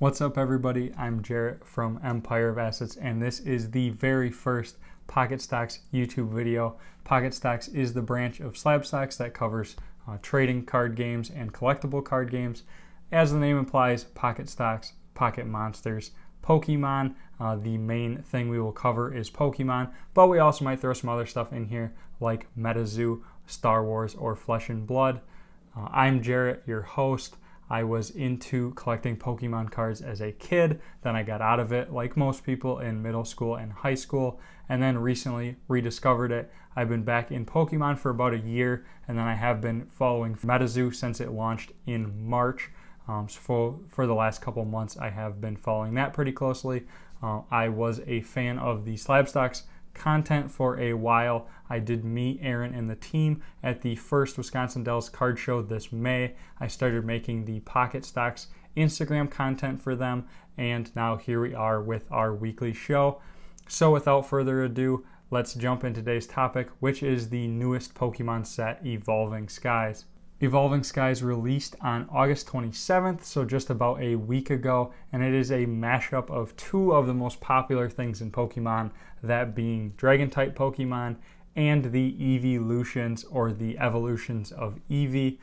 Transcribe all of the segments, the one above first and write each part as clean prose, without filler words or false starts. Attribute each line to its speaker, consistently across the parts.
Speaker 1: What's up, everybody? I'm Jarrett from Empire of Assets, and this is the very first Pocket Stocks YouTube video. Pocket Stocks is the branch of Slab Stocks that covers trading card games and collectible card games. As the name implies, Pocket Stocks, Pocket Monsters, Pokemon. The main thing we will cover is Pokemon, but we also might throw some other stuff in here like MetaZoo, Star Wars, or Flesh and Blood. I'm Jarrett, your host. I was into collecting Pokemon cards as a kid, then I got out of it like most people in middle school and high school, and then recently rediscovered it. I've been back in Pokemon for about a year, and then I have been following MetaZoo since it launched in March. So for the last couple months, I have been following that pretty closely. I was a fan of the Slab Stocks content for a while. I did meet Aaron and the team at the first Wisconsin Dells card show this May. I started making the Pocket Stocks Instagram content for them, and now here we are with our weekly show. So without further ado, let's jump into today's topic, which is the newest Pokemon set, Evolving Skies. Evolving Skies released on August 27th, so just about a week ago, and it is a mashup of two of the most popular things in Pokemon, that being Dragon-type Pokemon and the Evolutions, or the evolutions of Eevee.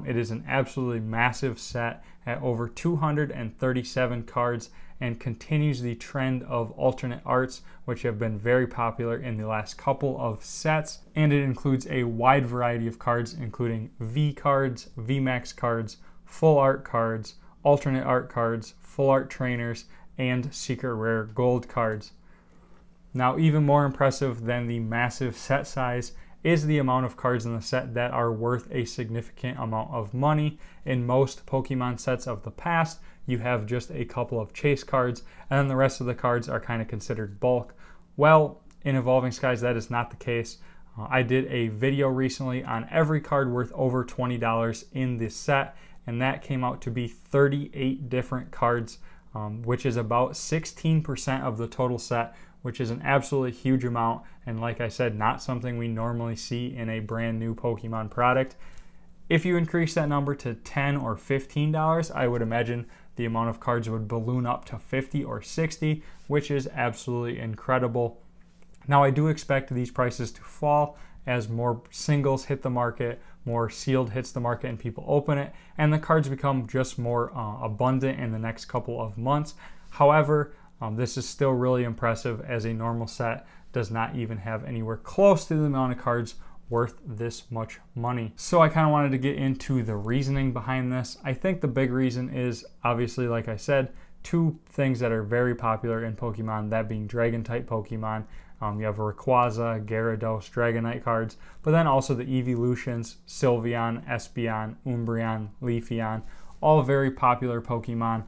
Speaker 1: It is an absolutely massive set at over 237 cards and continues the trend of alternate arts, which have been very popular in the last couple of sets. And it includes a wide variety of cards, including V cards, VMAX cards, full art cards, alternate art cards, full art trainers, and secret rare gold cards. Now, even more impressive than the massive set size is the amount of cards in the set that are worth a significant amount of money. In most Pokemon sets of the past, you have just a couple of chase cards, and then the rest of the cards are kind of considered bulk. Well, in Evolving Skies, that is not the case. I did a video recently on every card worth over $20 in this set, and that came out to be 38 different cards, which is about 16% of the total set, which is an absolutely huge amount, and like I said, not something we normally see in a brand new Pokemon product. If you increase that number to $10 or $15, I would imagine the amount of cards would balloon up to 50 or 60, which is absolutely incredible. Now, I do expect these prices to fall as more singles hit the market, more sealed hits the market and people open it, and the cards become just more abundant in the next couple of months. However, this is still really impressive, as a normal set does not even have anywhere close to the amount of cards worth this much money. So I kind of wanted to get into the reasoning behind this. I think the big reason is, obviously, like I said, two things that are very popular in Pokemon, that being Dragon-type Pokemon. You have Rayquaza, Gyarados, Dragonite cards, but then also the Evolutions, Sylveon, Espeon, Umbreon, Leafeon, all very popular Pokemon.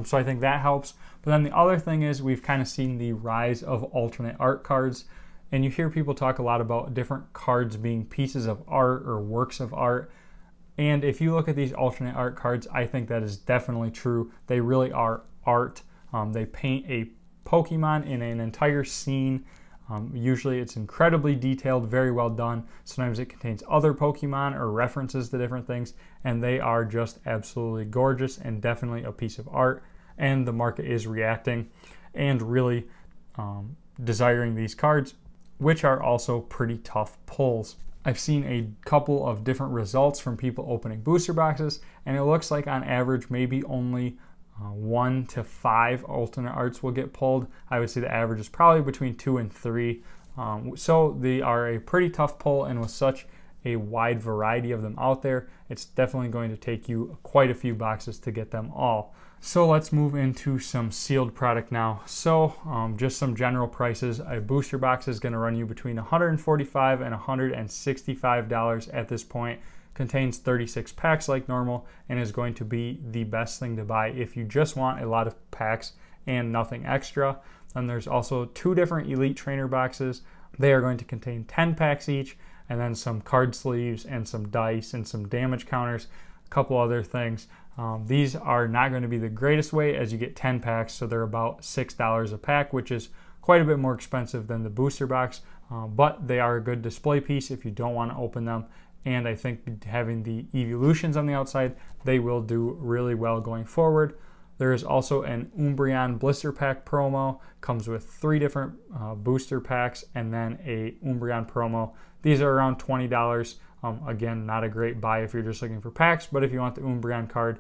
Speaker 1: So I think that helps. But then the other thing is, we've kind of seen the rise of alternate art cards. And you hear people talk a lot about different cards being pieces of art or works of art. And if you look at these alternate art cards, I think that is definitely true. They really are art. They paint a Pokemon in an entire scene. Usually it's incredibly detailed, very well done. Sometimes it contains other Pokemon or references to different things, and they are just absolutely gorgeous and definitely a piece of art. And the market is reacting and really desiring these cards, which are also pretty tough pulls. I've seen a couple of different results from people opening booster boxes, and it looks like on average maybe only 1 to 5 alternate arts will get pulled. I would say the average is probably between 2 and 3. So they are a pretty tough pull, and with such a wide variety of them out there, it's definitely going to take you quite a few boxes to get them all. So let's move into some sealed product now. So just some general prices. A booster box is going to run you between $145 and $165 at this point. Contains 36 packs like normal, and is going to be the best thing to buy if you just want a lot of packs and nothing extra. Then there's also 2 different Elite Trainer boxes. They are going to contain 10 packs each, and then some card sleeves and some dice and some damage counters, a couple other things. These are not going to be the greatest way, as you get 10 packs, so they're about $6 a pack, which is quite a bit more expensive than the booster box, but they are a good display piece if you don't want to open them. And I think having the Evolutions on the outside, they will do really well going forward. There is also an Umbreon blister pack promo, comes with 3 different booster packs and then a Umbreon promo. These are around $20. Again, not a great buy if you're just looking for packs, but if you want the Umbreon card,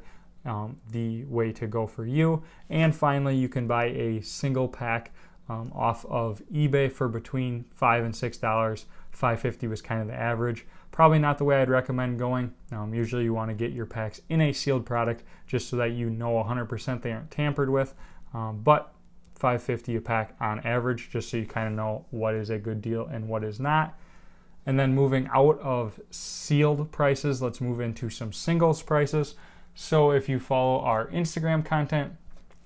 Speaker 1: the way to go for you. And finally, you can buy a single pack off of eBay for between $5 and $6. $5.50 was kind of the average. Probably not the way I'd recommend going. Usually you want to get your packs in a sealed product just so that you know 100% they aren't tampered with. But $5.50 a pack on average, just so you kind of know what is a good deal and what is not. And then moving out of sealed prices, let's move into some singles prices. So if you follow our Instagram content,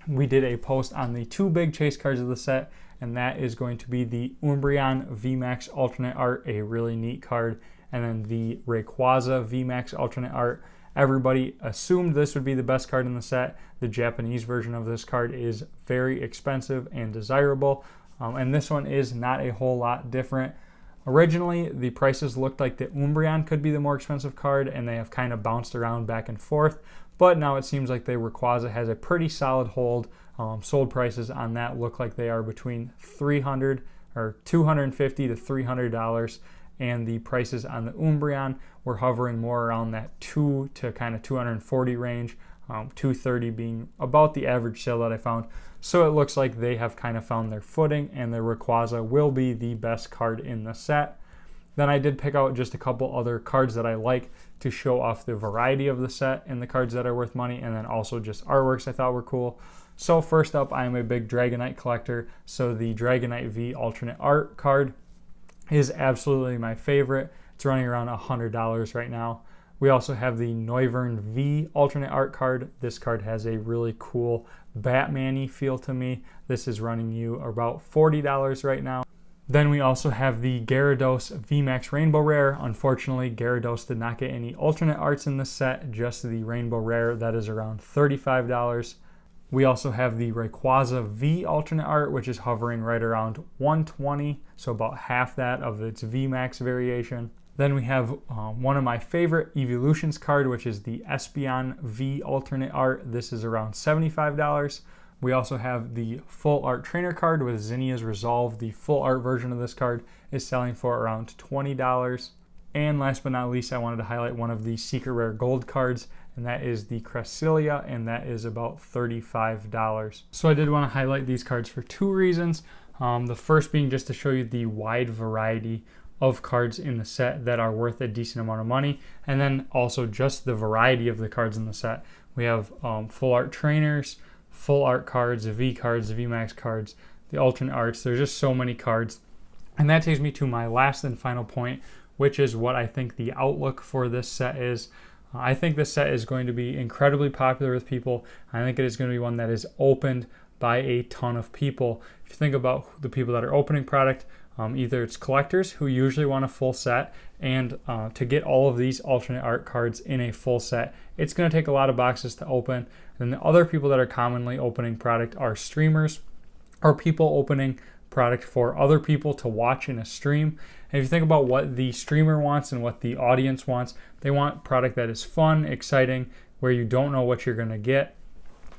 Speaker 1: we did a post on the 2 big chase cards of the set, and that is going to be the Umbreon VMAX alternate art, a really neat card, and then the Rayquaza VMAX alternate art. Everybody assumed this would be the best card in the set. The Japanese version of this card is very expensive and desirable, and this one is not a whole lot different. Originally, the prices looked like the Umbreon could be the more expensive card, and they have kind of bounced around back and forth. But now it seems like the Rayquaza has a pretty solid hold. Sold prices on that look like they are between $250 to $300, and the prices on the Umbreon were hovering more around that $2 to kind of $240 range. $230 being about the average sale that I found. So it looks like they have kind of found their footing, and the Rayquaza will be the best card in the set. Then I did pick out just a couple other cards that I like to show off the variety of the set and the cards that are worth money, and then also just artworks I thought were cool. So first up, I am a big Dragonite collector, so the Dragonite V alternate art card is absolutely my favorite. It's running around $100 right now. We also have the Noivern V alternate art card. This card has a really cool Batman-y feel to me. This is running you about $40 right now. Then we also have the Gyarados VMAX Rainbow Rare. Unfortunately, Gyarados did not get any alternate arts in this set, just the Rainbow Rare. That is around $35. We also have the Rayquaza V alternate art, which is hovering right around $120, so about half that of its VMAX variation. Then we have one of my favorite Evolutions card, which is the Espeon V alternate art. This is around $75. We also have the full art trainer card with Zinnia's Resolve. The full art version of this card is selling for around $20. And last but not least, I wanted to highlight one of the secret rare gold cards, and that is the Cresselia, and that is about $35. So I did want to highlight these cards for 2 reasons. The first being just to show you the wide variety of cards in the set that are worth a decent amount of money, and then also just the variety of the cards in the set. We have full art trainers, full art cards, V cards, VMAX cards, the alternate arts. There's just so many cards. And that takes me to my last and final point, which is what I think the outlook for this set is. I think this set is going to be incredibly popular with people. I think it is going to be one that is opened by a ton of people. If you think about the people that are opening product, either it's collectors who usually want a full set, and to get all of these alternate art cards in a full set, it's going to take a lot of boxes to open. And the other people that are commonly opening product are streamers, or people opening product for other people to watch in a stream. And if you think about what the streamer wants and what the audience wants, they want product that is fun, exciting, where you don't know what you're going to get.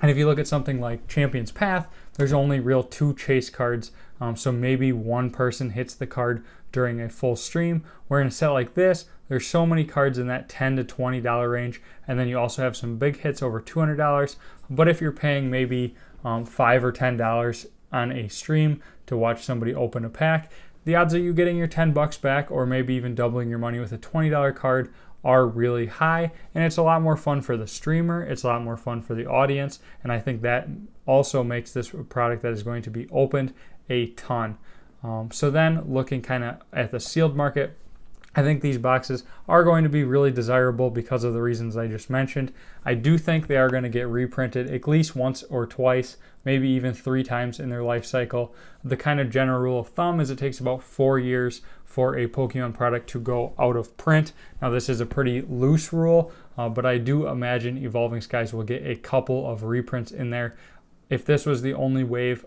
Speaker 1: And if you look at something like Champion's Path, there's only real 2 chase cards, so maybe one person hits the card during a full stream. Where in a set like this, there's so many cards in that $10 to $20 range, and then you also have some big hits over $200. But if you're paying maybe $5 or $10 on a stream to watch somebody open a pack, the odds of you getting your $10 back, or maybe even doubling your money with a $20 card, are really high. And it's a lot more fun for the streamer, it's a lot more fun for the audience, and I think that also makes this a product that is going to be opened a ton. So then looking kind of at the sealed market, I think these boxes are going to be really desirable because of the reasons I just mentioned. I do think they are going to get reprinted at least once or twice, maybe even 3 times in their life cycle. The kind of general rule of thumb is it takes about 4 years for a Pokemon product to go out of print. Now this is a pretty loose rule, but I do imagine Evolving Skies will get a couple of reprints in there. If this was the only wave,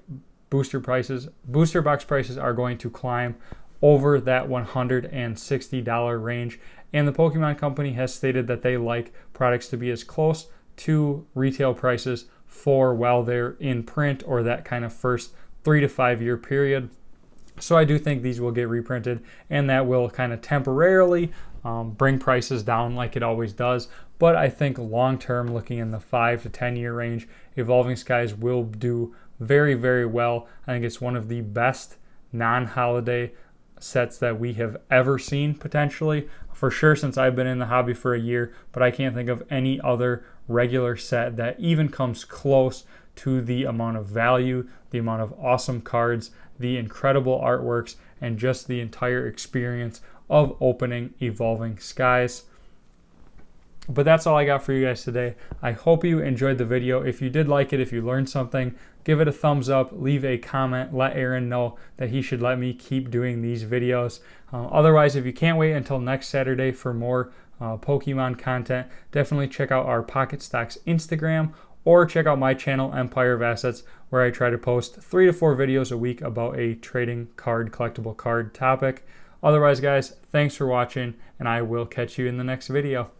Speaker 1: booster box prices are going to climb over that $160 range. And the Pokemon Company has stated that they like products to be as close to retail prices for while they're in print or that kind of first 3 to 5 year period. So I do think these will get reprinted, and that will kind of temporarily bring prices down like it always does. But I think long term, looking in the 5 to 10 year range, Evolving Skies will do very, very well. I think it's one of the best non-holiday sets that we have ever seen, potentially, for sure, since I've been in the hobby for a year. But I can't think of any other regular set that even comes close to the amount of value, the amount of awesome cards, the incredible artworks, and just the entire experience of opening Evolving Skies. But that's all I got for you guys today. I hope you enjoyed the video. If you did like it, if you learned something, give it a thumbs up, leave a comment, let Aaron know that he should let me keep doing these videos. Otherwise, if you can't wait until next Saturday for more Pokemon content, definitely check out our Pocket Stocks Instagram, or check out my channel, Empire of Assets, where I try to post 3 to 4 videos a week about a trading card, collectible card topic. Otherwise, guys, thanks for watching, and I will catch you in the next video.